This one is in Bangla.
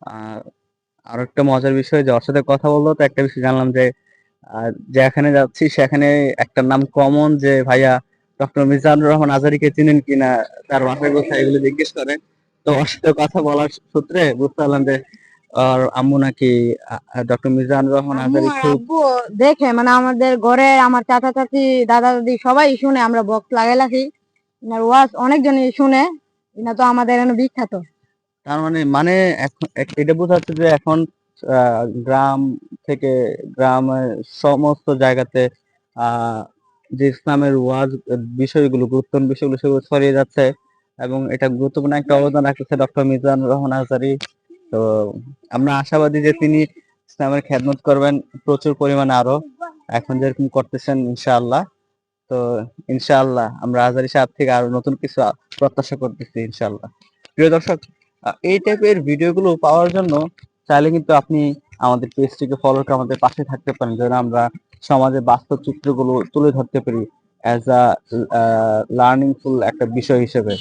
আর আরো একটা মজার বিষয় যে ওর সাথে কথা বললো তো একটা বিষয় জানলাম যে যেখানে যাচ্ছি সেখানে একটা নাম কমন যে ভাইয়া ডক্টর মিজানুর রহমান আজারীকে চিনেন কিনা, তার বাসায় কোথায়, এগুলো জিজ্ঞেস করে। তো ওর সাথে কথা বলার সূত্রে বুঝতে পারলাম যে আর আম্মু নাকি ডক্টর মিজানুর রহমান আম্মু আজারী আর খুব আব্বু দেখে, মানে আমাদের ঘরে আমার চাচা চাচি দাদা দাদি সবাই শুনে, আমরা বক্স লাগাইলাছি, ওয়াজ অনেকজনই শুনে। এটা তো আমাদের এখানে বিখ্যাত। তার মানে মানে এখন এটা বোঝা যাচ্ছে যে এখন গ্রাম থেকে গ্রামের সমস্ত জায়গাতে আহ যে ইসলামের ওয়াজ বিষয়গুলো, গুরুত্বপূর্ণ বিষয়গুলো সেগুলো ছড়িয়ে যাচ্ছে এবং এটা গুরুত্বপূর্ণ একটা অবদান রাখতেছে ডক্টর মিজানুর রহমান আজহারী। তো আমরা আশাবাদী যে তিনি ইসলামের খেদমত করবেন প্রচুর পরিমাণে, আরো এখন যেরকম করতেছেন ইনশাআল্লাহ। তো ইনশাআল্লাহ আমরা আজহারী সাহেব থেকে আরো নতুন কিছু প্রত্যাশা করতেছি ইনশাআল্লাহ। প্রিয় দর্শক, এই টাইপের ভিডিওগুলো পাওয়ার জন্য চাইলে কিন্তু আপনি আমাদের পেজটিকে ফলো করে আমাদের পাশে থাকতে পারেন, যেন আমরা সমাজের বাস্তব চিত্রগুলো তুলে ধরতে পারি অ্যাজ আ লার্নিংফুল একটা বিষয় হিসেবে।